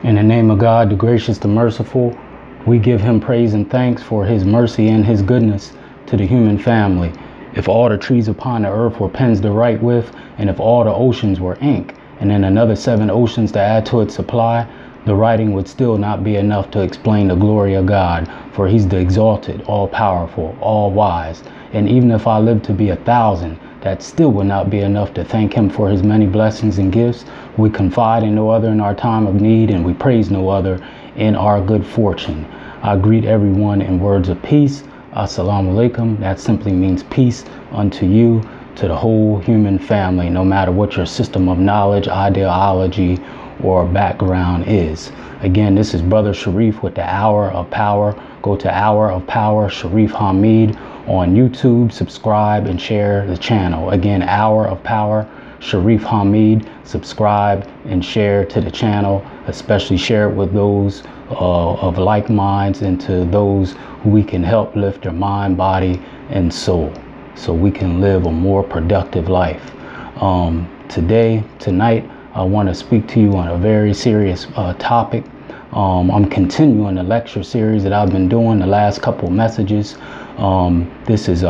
In the name of God, the gracious, the merciful, we give him praise and thanks for his mercy and his goodness to the human family. If all the trees upon the earth were pens to write with, and if all the oceans were ink, and then another 7 oceans to add to its supply, the writing would still not be enough to explain the glory of God, for he's the exalted, all-powerful, all-wise. And even if I live to be 1,000, that still would not be enough to thank him for his many blessings and gifts. We confide in no other in our time of need, and we praise no other in our good fortune. I greet everyone in words of peace. Assalamu alaikum. That simply means peace unto you, to the whole human family, no matter what your system of knowledge, ideology, or background is. Again, this is Brother Shareef with the Hour of Power. Go to Hour of Power, Shareef Hamid on YouTube. Subscribe and share the channel. Again, Hour of Power, Shareef Hamid. Subscribe and share to the channel, especially share it with those of like minds and to those who we can help lift their mind, body, and soul, so we can live a more productive life. Tonight, I want to speak to you on a very serious topic. I'm continuing the lecture series that I've been doing the last couple messages. This is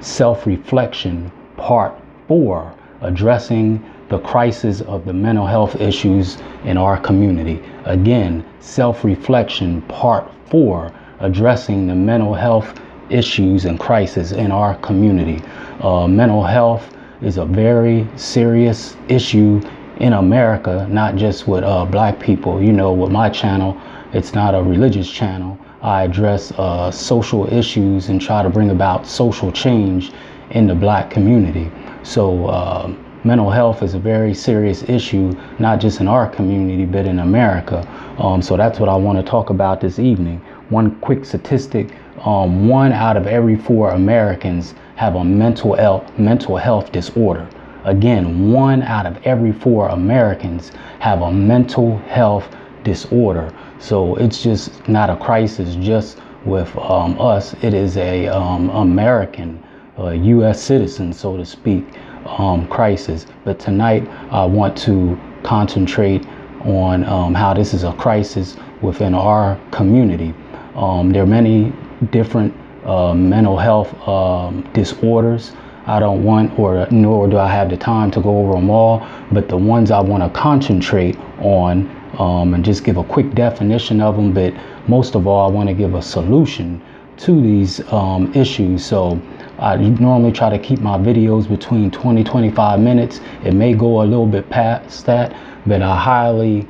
self-reflection part 4, addressing the crisis of the mental health issues in our community. Again, self-reflection part 4, addressing the mental health issues and crisis in our community. Mental health is a very serious issue in America, not just with black people. You know, with my channel, it's not a religious channel. I address social issues and try to bring about social change in the black community. So mental health is a very serious issue, not just in our community, but in America. So that's what I want to talk about this evening. One quick statistic, 1 out of every 4 Americans have a mental health disorder. Again, 1 out of every 4 Americans have a mental health disorder. So it's just not a crisis just with us. It is a American, U.S. citizen, so to speak, crisis. But tonight I want to concentrate on how this is a crisis within our community. There are many different mental health disorders. I don't want, nor do I have the time to go over them all, but the ones I want to concentrate on and just give a quick definition of them. But most of all, I want to give a solution to these issues. So I normally try to keep my videos between 20-25 minutes. It may go a little bit past that, but I highly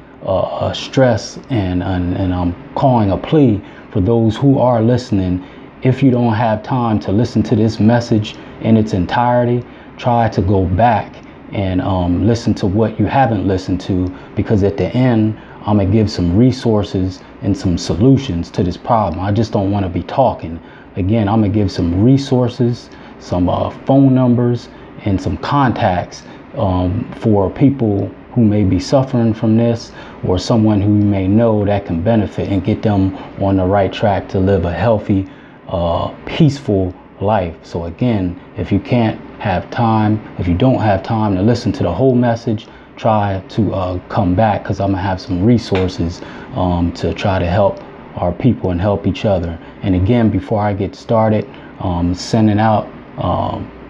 stress and I'm calling a plea for those who are listening. If you don't have time to listen to this message in its entirety, try to go back and listen to what you haven't listened to, because at the end, I'm gonna give some resources and some solutions to this problem. I just don't want to be talking. Again, I'm gonna give some resources, some phone numbers, and some contacts for people who may be suffering from this, or someone who you may know that can benefit and get them on the right track to live a healthy, peaceful life. So again, if you can't have time, if you don't have time to listen to the whole message, try to come back, because I'm gonna have some resources to try to help our people and help each other. And again, before I get started, sending out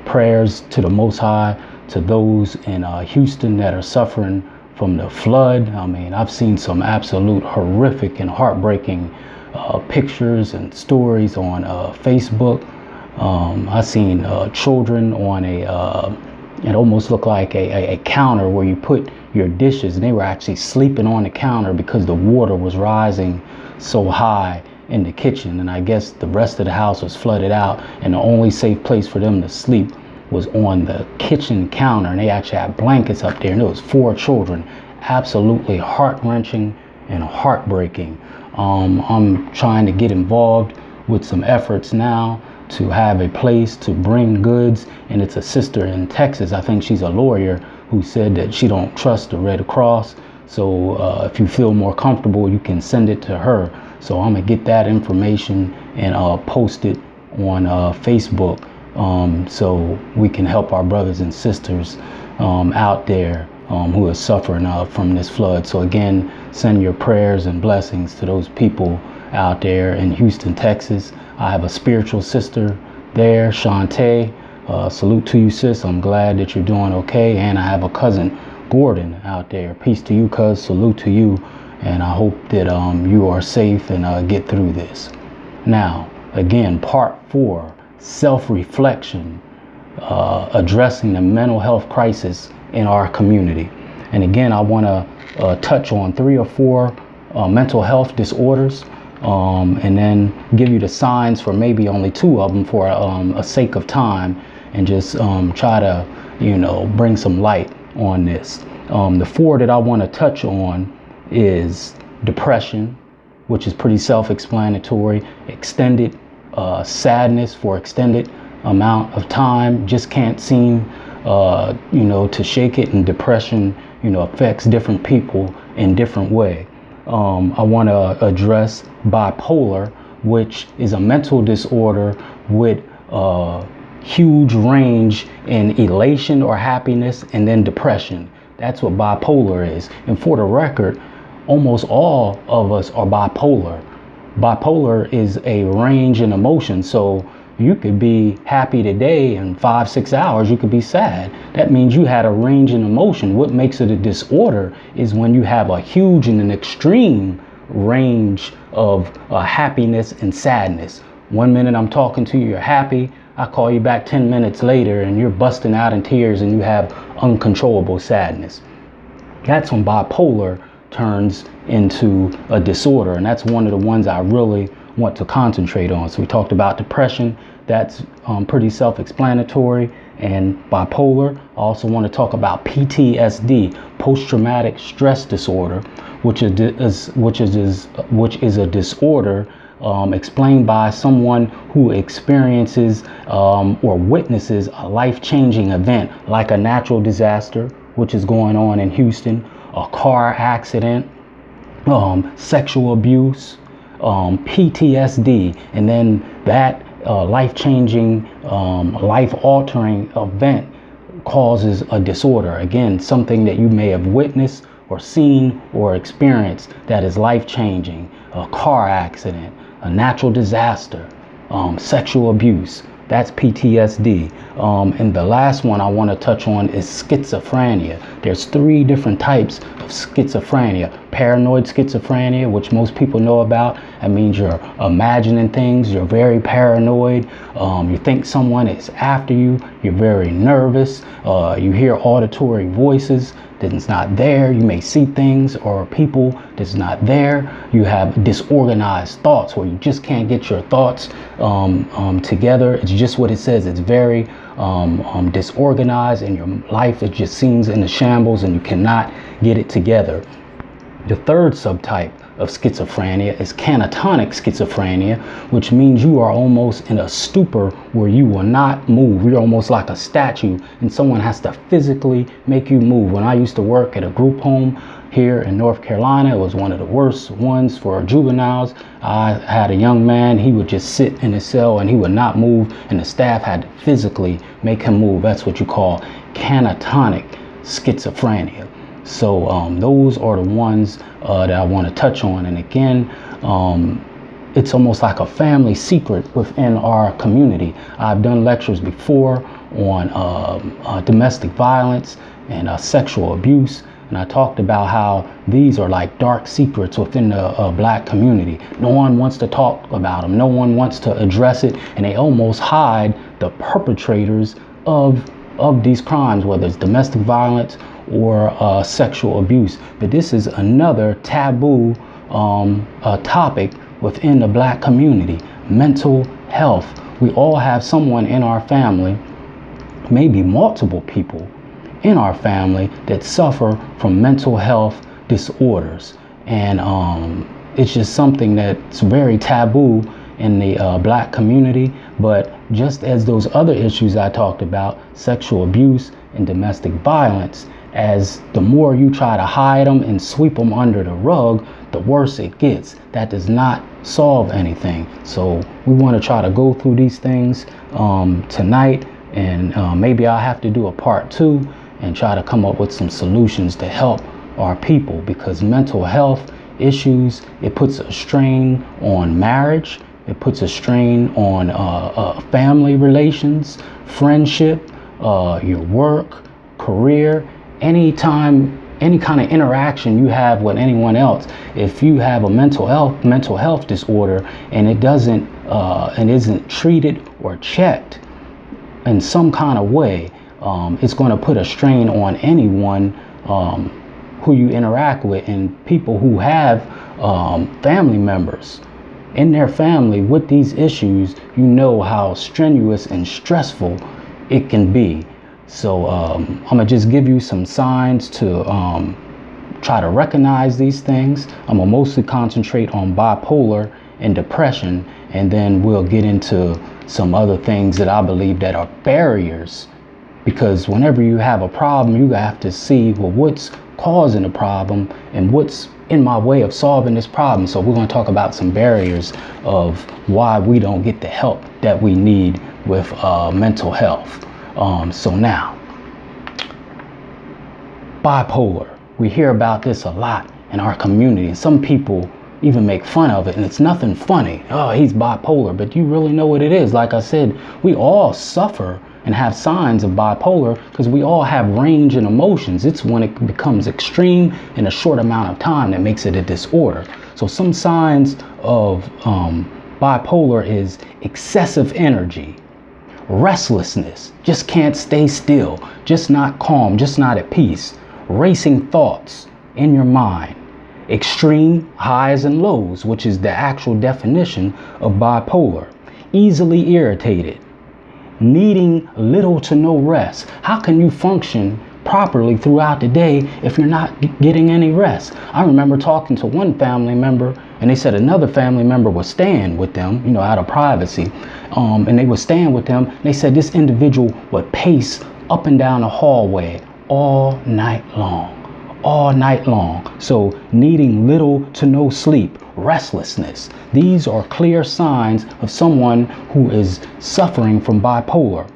prayers to the Most High, to those in Houston that are suffering from the flood. I mean, I've seen some absolute horrific and heartbreaking pictures and stories on Facebook. I've seen children on it almost looked like a counter where you put your dishes, and they were actually sleeping on the counter because the water was rising so high in the kitchen. And I guess the rest of the house was flooded out, and the only safe place for them to sleep was on the kitchen counter. And they actually had blankets up there, and there was 4 children. Absolutely heart-wrenching and heartbreaking. I'm trying to get involved with some efforts now to have a place to bring goods, and it's a sister in Texas, I think she's a lawyer, who said that she don't trust the Red Cross. So if you feel more comfortable, you can send it to her. So I'm gonna get that information and post it on Facebook, so we can help our brothers and sisters out there who is suffering from this flood. So again, send your prayers and blessings to those people out there in Houston, Texas. I have a spiritual sister there, Shantae. Salute to you, sis. I'm glad that you're doing okay. And I have a cousin, Gordon, out there. Peace to you, cuz. Salute to you. And I hope that you are safe and get through this. Now, again, part 4, self-reflection, addressing the mental health crisis in our community. And again, I want to touch on 3 or 4 mental health disorders, and then give you the signs for maybe only 2 of them for a sake of time, and just try to, bring some light on this. The 4 that I want to touch on is depression, which is pretty self-explanatory. Extended sadness for extended amount of time, just can't seem to shake it. And depression affects different people in different way. I want to address bipolar, which is a mental disorder with huge range in elation or happiness, and then depression. That's what bipolar is. And for the record, almost all of us are bipolar. Bipolar is a range in emotion. So you could be happy today, and 5-6 hours you could be sad. That means you had a range in emotion. What makes it a disorder is when you have a huge and an extreme range of happiness and sadness. 1 minute I'm talking to you, you're happy. I call you back 10 minutes later and you're busting out in tears and you have uncontrollable sadness. That's when bipolar turns into a disorder, and that's one of the ones I really want to concentrate on. So we talked about depression, that's pretty self-explanatory, and bipolar. I also want to talk about PTSD, post-traumatic stress disorder, which is a disorder explained by someone who experiences or witnesses a life-changing event, like a natural disaster, which is going on in Houston, a car accident, sexual abuse, PTSD, and then that life-changing, life-altering event causes a disorder. Again, something that you may have witnessed or seen or experienced that is life-changing. A car accident, a natural disaster, sexual abuse. That's PTSD. And the last one I want to touch on is schizophrenia. There's 3 different types of schizophrenia. Paranoid schizophrenia, which most people know about. That means you're imagining things. You're very paranoid. You think someone is after you. You're very nervous. You hear auditory voices that's not there. You may see things or people that's not there. You have disorganized thoughts where you just can't get your thoughts together. It's just what it says. It's very disorganized, and your life, it just seems in a shambles and you cannot get it together. The 3rd subtype of schizophrenia is catatonic schizophrenia, which means you are almost in a stupor where you will not move. You're almost like a statue and someone has to physically make you move. When I used to work at a group home here in North Carolina, it was one of the worst ones for juveniles. I had a young man, he would just sit in his cell and he would not move, and the staff had to physically make him move. That's what you call catatonic schizophrenia. So those are the ones that I want to touch on. And again, it's almost like a family secret within our community. I've done lectures before on domestic violence and sexual abuse. And I talked about how these are like dark secrets within the Black community. No one wants to talk about them. No one wants to address it. And they almost hide the perpetrators of these crimes, whether it's domestic violence or sexual abuse. But this is another taboo topic within the Black community. Mental health. We all have someone in our family, maybe multiple people in our family, that suffer from mental health disorders. And it's just something that's very taboo in the Black community. But just as those other issues I talked about, sexual abuse and domestic violence, as the more you try to hide them and sweep them under the rug, the worse it gets. That does not solve anything. So we want to try to go through these things tonight, and maybe I'll have to do a part 2 and try to come up with some solutions to help our people, because mental health issues, it puts a strain on marriage, it puts a strain on family relations, friendship, your work, career, any kind of interaction you have with anyone else. If you have a mental health disorder and it doesn't and isn't treated or checked in some kind of way, it's going to put a strain on anyone who you interact with. And people who have family members in their family with these issues, you know how strenuous and stressful it can be. So I'm gonna just give you some signs to try to recognize these things. I'm gonna mostly concentrate on bipolar and depression, and then we'll get into some other things that I believe that are barriers, because whenever you have a problem, you have to see, well, what's causing the problem and what's in my way of solving this problem. So we're going to talk about some barriers of why we don't get the help that we need with mental health. So now, bipolar, we hear about this a lot in our community, and some people even make fun of it, and it's nothing funny. Oh, he's bipolar, but you really know what it is. Like I said, we all suffer and have signs of bipolar because we all have range in emotions. It's when it becomes extreme in a short amount of time that makes it a disorder. So some signs of bipolar is excessive energy, restlessness, just can't stay still, just not calm, just not at peace, racing thoughts in your mind, extreme highs and lows, which is the actual definition of bipolar, easily irritated, needing little to no rest. How can you function properly throughout the day if you're not getting any rest? I remember talking to one family member, and they said another family member was staying with them, you know, out of privacy, and they were staying with them. They said this individual would pace up and down the hallway all night long. So needing little to no sleep, restlessness. These are clear signs of someone who is suffering from bipolar.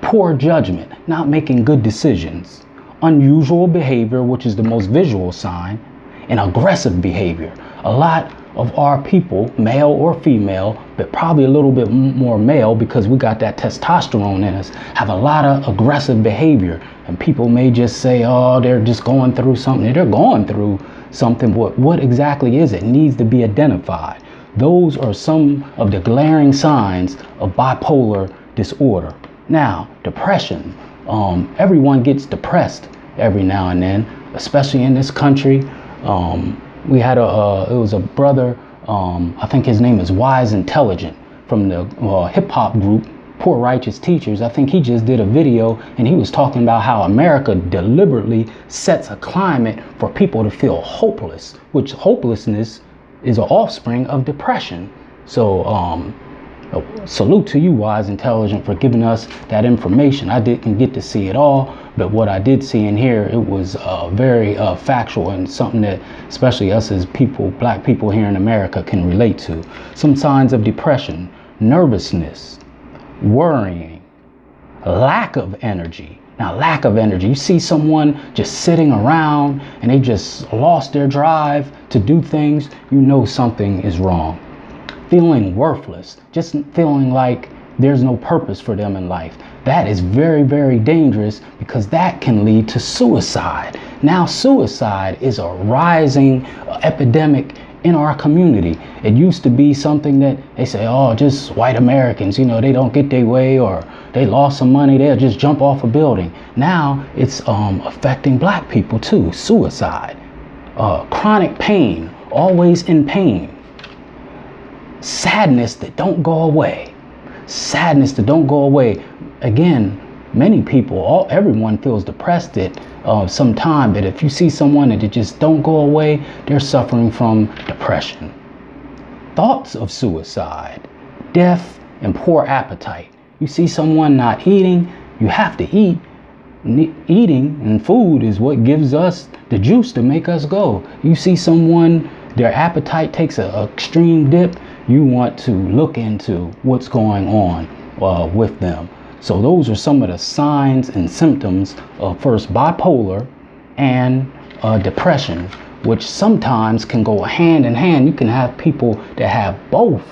Poor judgment, not making good decisions, unusual behavior, which is the most visual sign, and aggressive behavior. A lot of our people, male or female, but probably a little bit more male because we got that testosterone in us, have a lot of aggressive behavior. And people may just say, oh, they're just going through something. They're going through something. What exactly is it? Needs to be identified. Those are some of the glaring signs of bipolar disorder. Now, depression. Everyone gets depressed every now and then, especially in this country. We had it was a brother, I think his name is Wise Intelligent, from the hip hop group Poor Righteous Teachers. I think he just did a video and he was talking about how America deliberately sets a climate for people to feel hopeless, which hopelessness is an offspring of depression. So salute to you, Wise Intelligent, for giving us that information. I didn't get to see it all, but what I did see in here, it was very factual and something that especially us as people, black people here in America, can relate to. Some signs of depression: nervousness, worrying, lack of energy. Now, lack of energy, you see someone just sitting around and they just lost their drive to do things, you know something is wrong. Feeling worthless, just feeling like there's no purpose for them in life. That is very, very dangerous because that can lead to suicide. Now, suicide is a rising epidemic in our community. It used to be something that they say, oh, just white Americans, you know, they don't get their way or they lost some money, they'll just jump off a building. Now it's affecting black people too. Suicide, chronic pain, always in pain, sadness that don't go away. Sadness that don't go away. Again, many people, everyone feels depressed at some time, but if you see someone that it just don't go away, they're suffering from depression. Thoughts of suicide, death, and poor appetite. You see someone not eating, you have to eat. Eating and food is what gives us the juice to make us go. You see someone, their appetite takes an extreme dip, you want to look into what's going on with them. So those are some of the signs and symptoms of first bipolar and depression, which sometimes can go hand in hand. You can have people that have both.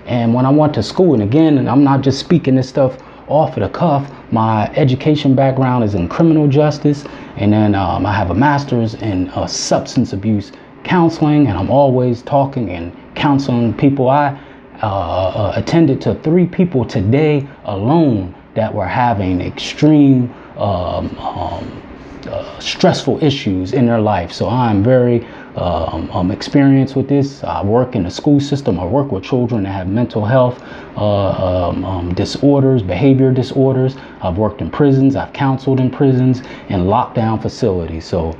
And when I went to school, and again, and I'm not just speaking this stuff off of the cuff, my education background is in criminal justice, and then I have a master's in substance abuse counseling, and I'm always talking and counseling people. I attended to 3 people today alone that were having extreme stressful issues in their life. So I'm very experienced with this. I work in the school system. I work with children that have mental health disorders, behavior disorders. I've worked in prisons. I've counseled in prisons and lockdown facilities. So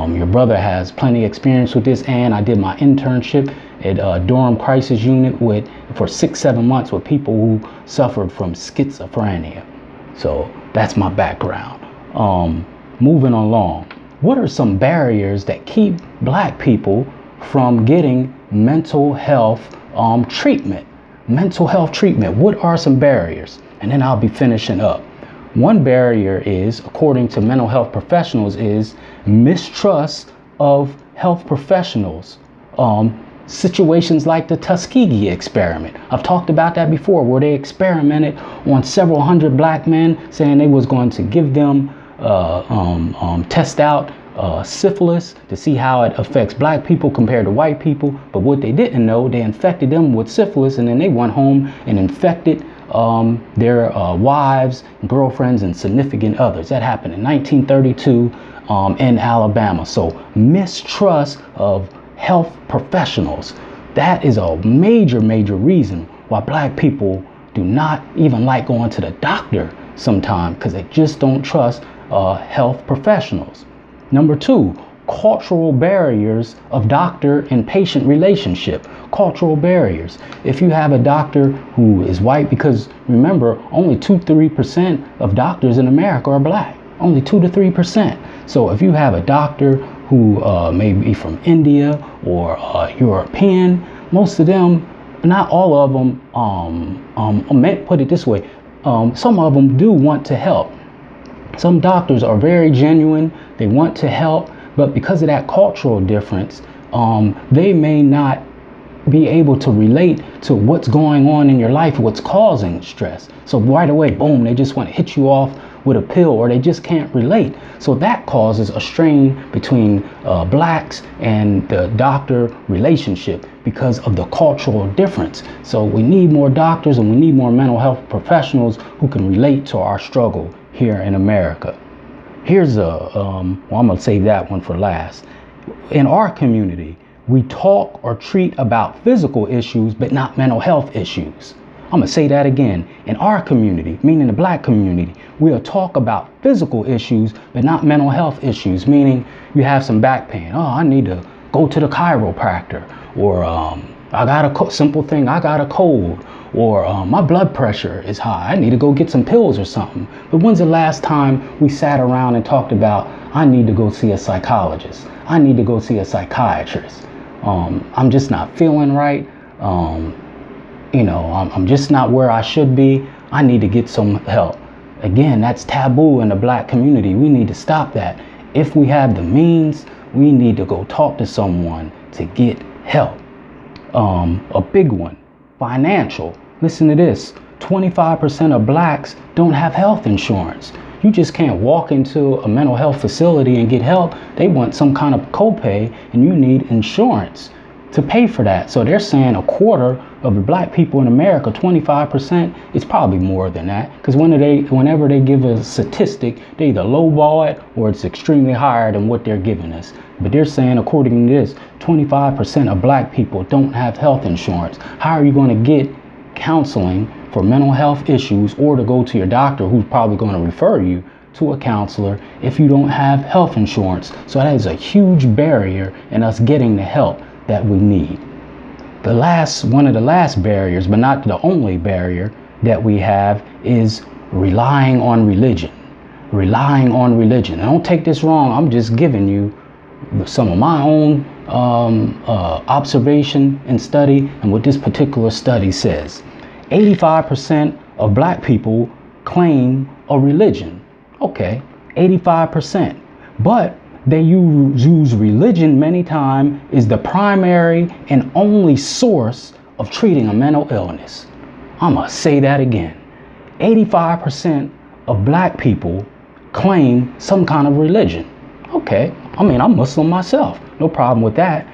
your brother has plenty of experience with this, and I did my internship at a Durham Crisis Unit for 6-7 months with people who suffered from schizophrenia. So that's my background. Moving along, what are some barriers that keep Black people from getting mental health treatment? Mental health treatment, what are some barriers? And then I'll be finishing up. One barrier is, according to mental health professionals, is mistrust of health professionals. Situations like the Tuskegee experiment. I've talked about that before, where they experimented on several hundred Black men, saying they was going to give them test out syphilis to see how it affects Black people compared to white people. But what they didn't know, they infected them with syphilis, and then they went home and infected their wives, girlfriends, and significant others. That happened in 1932 in Alabama. So mistrust of health professionals. That is a major reason why Black people do not even like going to the doctor sometimes, because they just don't trust health professionals. Number 2, cultural barriers of doctor and patient relationship. Cultural barriers. If you have a doctor who is white, because remember, only 2-3% of doctors in America are Black. Only 2-3%. So if you have a doctor who may be from India or European, most of them, not all of them, put it this way, some of them do want to help. Some doctors are very genuine, they want to help, but because of that cultural difference, they may not be able to relate to what's going on in your life, what's causing stress. So right away, boom, they just want to hit you off with a pill, or they just can't relate. So that causes a strain between Blacks and the doctor relationship because of the cultural difference. So we need more doctors, and we need more mental health professionals who can relate to our struggle here in America. Here's I'm gonna save that one for last. In our community, we talk or treat about physical issues, but not mental health issues. I'm gonna say that again. In our community, meaning the Black community, we'll talk about physical issues, but not mental health issues, meaning you have some back pain. Oh, I need to go to the chiropractor. Or I got a simple thing, I got a cold. Or my blood pressure is high, I need to go get some pills or something. But when's the last time we sat around and talked about, I need to go see a psychologist, I need to go see a psychiatrist, I'm just not feeling right, I'm just not where I should be, I need to get some help. Again, that's taboo in the Black community. We need to stop that. If we have the means, we need to go talk to someone to get help. A big one, financial. Listen to this, 25% of Blacks don't have health insurance. You just can't walk into a mental health facility and get help. They want some kind of copay, and you need insurance to pay for that. So they're saying a quarter of the Black people in America, 25%, it's probably more than that. Because whenever they give a statistic, they either lowball it or it's extremely higher than what they're giving us. But they're saying, according to this, 25% of Black people don't have health insurance. How are you going to get counseling for mental health issues, or to go to your doctor, who's probably going to refer you to a counselor, if you don't have health insurance? So that is a huge barrier in us getting the help that we need. One of the last barriers, but not the only barrier that we have, is relying on religion. Relying on religion. And don't take this wrong, I'm just giving you some of my own observation and study, and what this particular study says. 85% of black people claim a religion. Okay, 85%. But they use religion many times is the primary and only source of treating a mental illness. I'm gonna say that again. 85% of black people claim some kind of religion. Okay, I mean, I'm Muslim myself, no problem with that.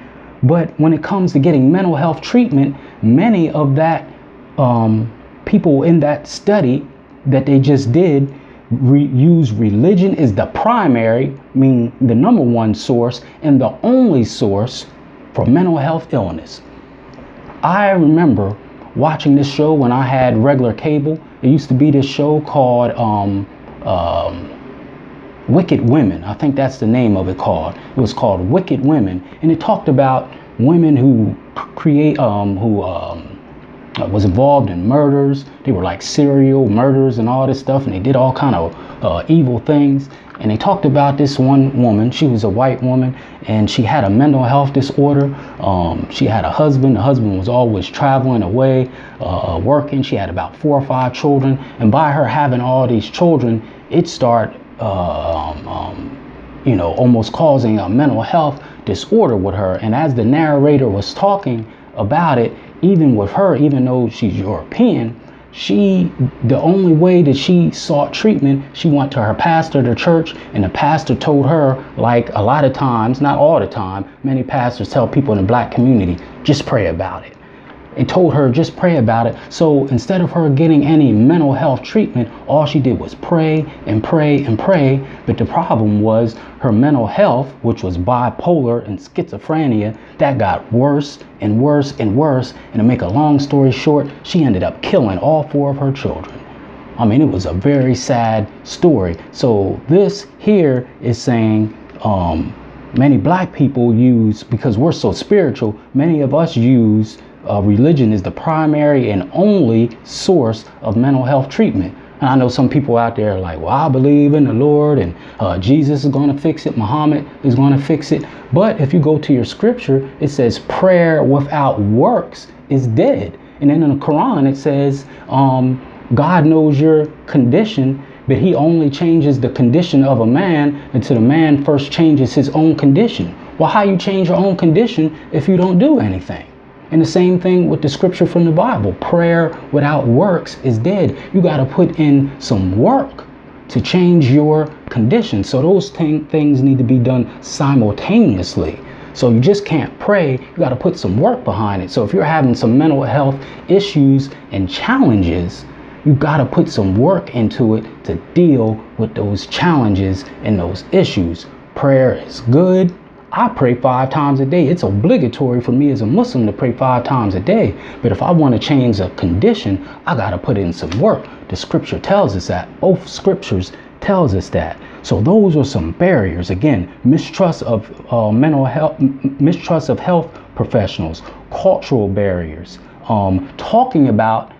But when it comes to getting mental health treatment, many of that people in that study that they just did use religion is the primary, meaning the number one source and the only source for mental health illness. I remember watching this show when I had regular cable. It used to be this show called Wicked Women. I think that's the name of it called. It was called Wicked Women, and it talked about women who was involved in murders. They were like serial murders and all this stuff, and they did all kind of evil things. And they talked about this one woman. She was a white woman, and she had a mental health disorder. She had a husband. The husband was always traveling away, working. She had about 4 or 5 children, and by her having all these children, it started almost causing a mental health disorder with her. And as the narrator was talking about it, even with her, even though she's European, the only way that she sought treatment, she went to her pastor, the church, and the pastor told her, like a lot of times, not all the time, many pastors tell people in the black community, just pray about it. And told her, just pray about it. So instead of her getting any mental health treatment, all she did was pray and pray and pray. But the problem was her mental health, which was bipolar and schizophrenia, that got worse and worse and worse. And to make a long story short, she ended up killing all 4 of her children. I mean, it was a very sad story. So this here is saying, many black people use, because we're so spiritual, many of us use religion is the primary and only source of mental health treatment. And I know some people out there are like, well, I believe in the Lord and Jesus is going to fix it. Muhammad is going to fix it. But if you go to your scripture, it says prayer without works is dead. And then in the Quran, it says God knows your condition, but he only changes the condition of a man until the man first changes his own condition. Well, how you change your own condition if you don't do anything? And the same thing with the scripture from the Bible. Prayer without works is dead. You got to put in some work to change your condition. So those things need to be done simultaneously. So you just can't pray. You got to put some work behind it. So if you're having some mental health issues and challenges, you got to put some work into it to deal with those challenges and those issues. Prayer is good. I pray 5 times a day. It's obligatory for me as a Muslim to pray 5 times a day. But if I want to change a condition, I got to put in some work. The scripture tells us that. Both scriptures tells us that. So those are some barriers. Again, mistrust of mental health, mistrust of health professionals, cultural barriers, talking about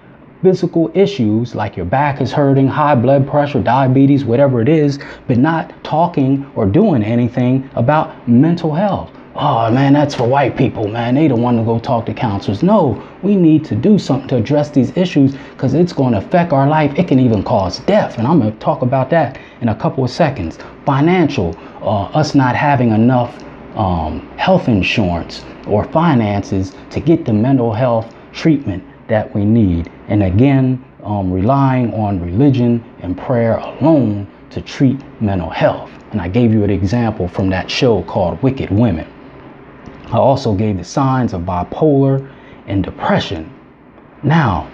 physical issues like your back is hurting, high blood pressure, diabetes, whatever it is, but not talking or doing anything about mental health. Oh man, that's for white people, man. They don't want to go talk to counselors. No, we need to do something to address these issues because it's going to affect our life. It can even cause death. And I'm going to talk about that in a couple of seconds. Financial, us not having enough health insurance or finances to get the mental health treatment that we need. And again, relying on religion and prayer alone to treat mental health. And I gave you an example from that show called Wicked Women. I also gave the signs of bipolar and depression. Now,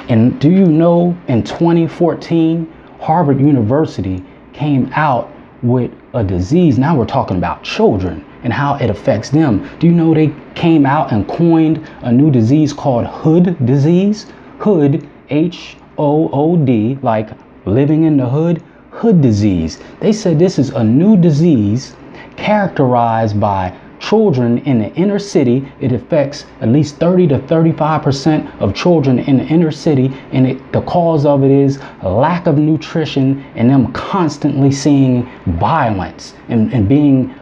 and do you know in 2014, Harvard University came out with a disease. Now we're talking about children and how it affects them. Do you know they came out and coined a new disease called hood disease? Hood, H-O-O-D, like living in the hood, hood disease. They said this is a new disease characterized by children in the inner city. It affects at least 30 to 35% of children in the inner city. And the cause of it is a lack of nutrition and them constantly seeing violence and being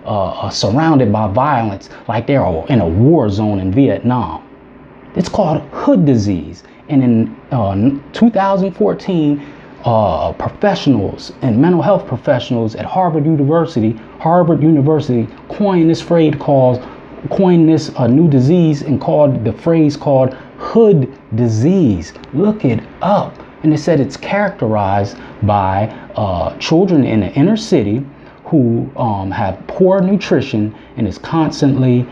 surrounded by violence like they're in a war zone in Vietnam. It's called hood disease. And in 2014, professionals and mental health professionals at Harvard University coined this new disease and called the phrase called hood disease. Look it up. And it said it's characterized by children in the inner city who have poor nutrition and is constantly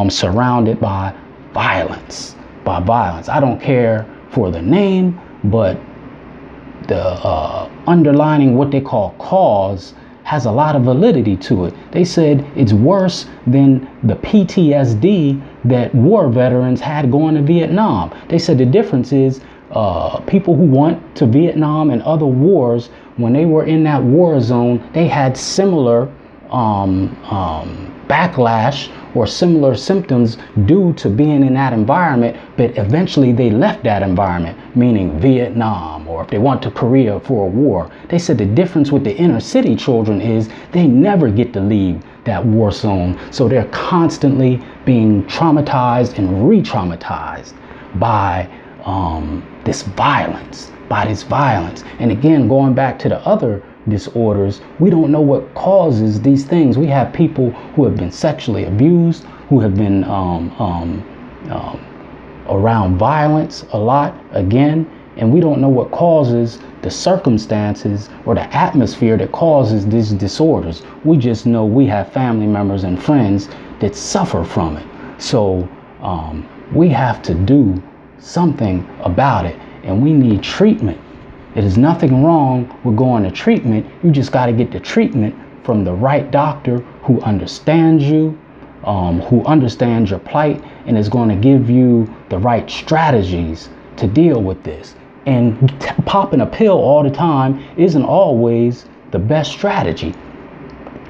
surrounded by violence. I don't care for the name, but the underlining what they call cause has a lot of validity to it. They said it's worse than the PTSD that war veterans had going to Vietnam. They said the difference is people who went to Vietnam and other wars, when they were in that war zone, they had similar backlash or similar symptoms due to being in that environment, but eventually they left that environment, meaning Vietnam, or if they went to Korea for a war. They said the difference with the inner city children is they never get to leave that war zone, so they're constantly being traumatized and re-traumatized by this violence. And again, going back to the other disorders, we don't know what causes these things. We have people who have been sexually abused, who have been around violence a lot, again, and we don't know what causes the circumstances or the atmosphere that causes these disorders. We just know we have family members and friends that suffer from it. So we have to do something about it, and we need treatment. There is nothing wrong with going to treatment. You just got to get the treatment from the right doctor who understands you, who understands your plight, and is going to give you the right strategies to deal with this. And popping a pill all the time isn't always the best strategy.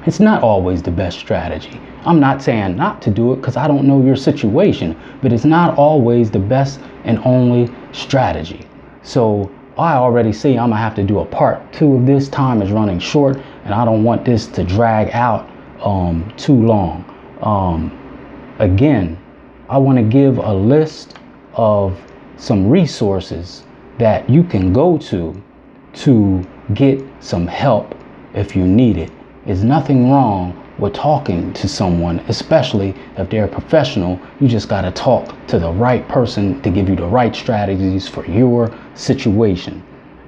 It's not always the best strategy. I'm not saying not to do it because I don't know your situation, but it's not always the best and only strategy. So I already see I'm gonna have to do a part 2 of this. Time is running short and I don't want this to drag out too long. Again, I want to give a list of some resources that you can go to get some help if you need it. There's nothing wrong with talking to someone, especially if they're a professional. You just got to talk to the right person to give you the right strategies for your situation.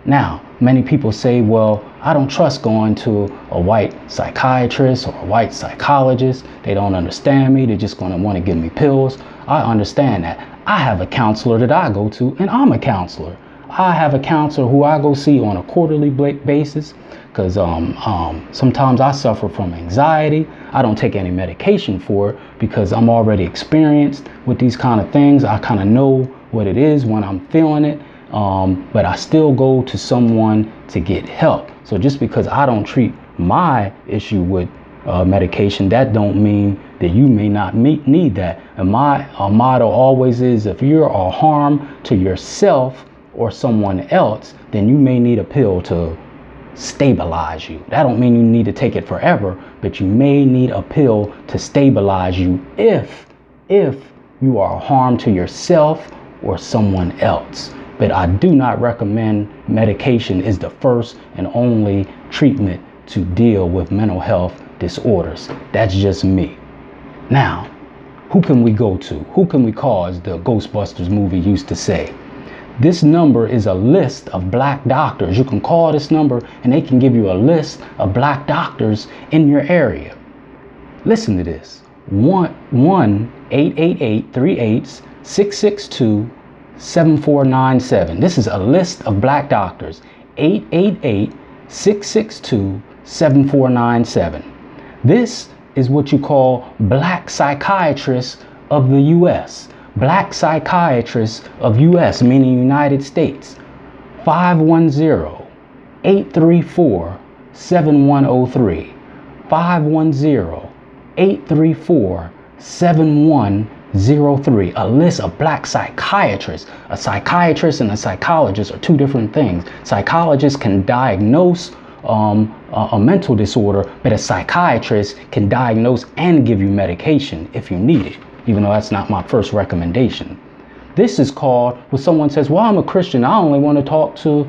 Now, many people say, well, I don't trust going to a white psychiatrist or a white psychologist. They don't understand me. They're just going to want to give me pills. I understand that. I have a counselor that I go to, and I'm a counselor. I have a counselor who I go see on a quarterly basis because sometimes I suffer from anxiety. I don't take any medication for it because I'm already experienced with these kind of things. I kind of know what it is when I'm feeling it, but I still go to someone to get help. So just because I don't treat my issue with medication, that don't mean that you may not need that. And my motto always is, if you're a harm to yourself or someone else, then you may need a pill to stabilize you. That don't mean you need to take it forever, but you may need a pill to stabilize you if you are a harm to yourself or someone else. But I do not recommend medication is the first and only treatment to deal with mental health disorders. That's just me. Now, who can we go to? Who can we call, as the Ghostbusters movie used to say? This number is a list of black doctors. You can call this number and they can give you a list of black doctors in your area. Listen to this. 1-888-38-662-7497. This is a list of black doctors. 888-662-7497. This is what you call black psychiatrists of the U.S. Black psychiatrists of U.S., meaning United States. 510-834-7103. 510-834-7103. A list of black psychiatrists. A psychiatrist and a psychologist are two different things. Psychologists can diagnose a mental disorder, but a psychiatrist can diagnose and give you medication if you need it, even though that's not my first recommendation. This is called, when someone says, well, I'm a Christian, I only want to talk to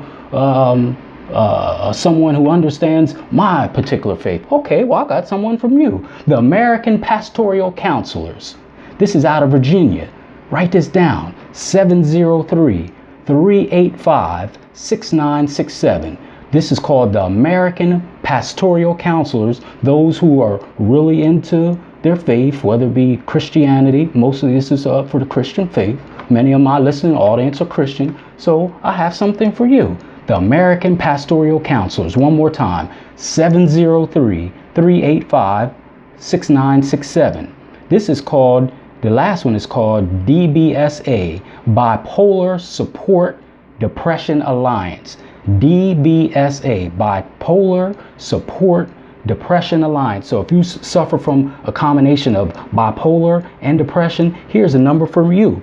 someone who understands my particular faith. Okay, well, I got someone from you. The American Pastoral Counselors. This is out of Virginia. Write this down, 703-385-6967. This is called the American Pastoral Counselors, those who are really into their faith, whether it be Christianity. Most of this is for the Christian faith. Many of my listening audience are Christian, so I have something for you. The American Pastoral Counselors, one more time, 703-385-6967. This is called, the last one is called DBSA, Bipolar Support Depression Alliance. DBSA, Bipolar Support Depression Alliance. So if you suffer from a combination of bipolar and depression, here's a number for you,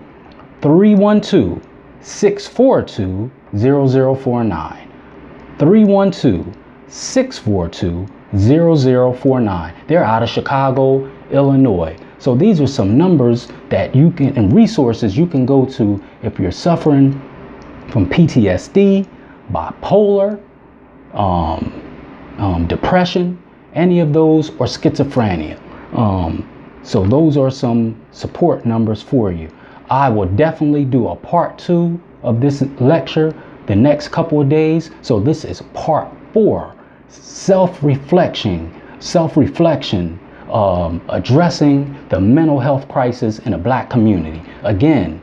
312-642-0049. 312-642-0049. They're out of Chicago, Illinois. So these are some numbers that you can, and resources you can go to if you're suffering from PTSD, bipolar, depression, any of those, or schizophrenia. So those are some support numbers for you. I will definitely do a part 2 of this lecture the next couple of days. So this is part 4, self-reflection, addressing the mental health crisis in a Black community. Again,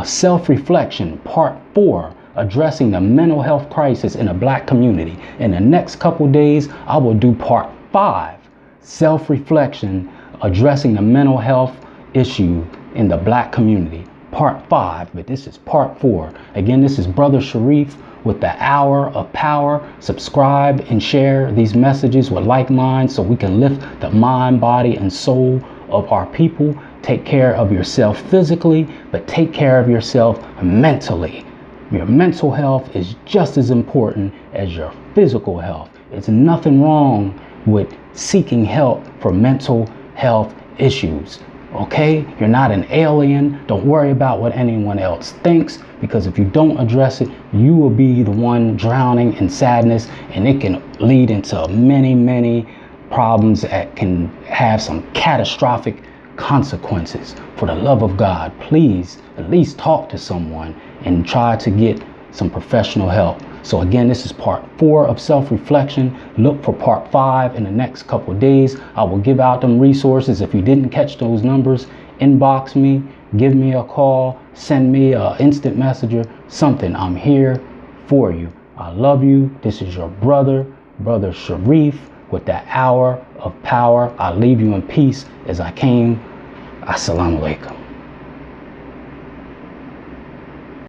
self-reflection, part 4, addressing the mental health crisis in a Black community. In the next couple days, I will do part 5, self-reflection, addressing the mental health issue in the Black community. Part 5, but this is part 4. Again, this is Brother Shareef with the Hour of Power. Subscribe and share these messages with like minds so we can lift the mind, body, and soul of our people. Take care of yourself physically, but take care of yourself mentally. Your mental health is just as important as your physical health. It's nothing wrong with seeking help for mental health issues. Okay? You're not an alien. Don't worry about what anyone else thinks, because if you don't address it, you will be the one drowning in sadness, and it can lead into many, many problems that can have some catastrophic consequences. For the love of God, please at least talk to someone and try to get some professional help. So again, this is part 4 of self-reflection. Look for part 5 in the next couple of days. I will give out them resources. If you didn't catch those numbers, inbox me, give me a call, send me an instant messenger, something. I'm here for you. I love you. This is your brother Shareef, with that Hour of Power. I leave you in peace as I came. Assalamu alaikum.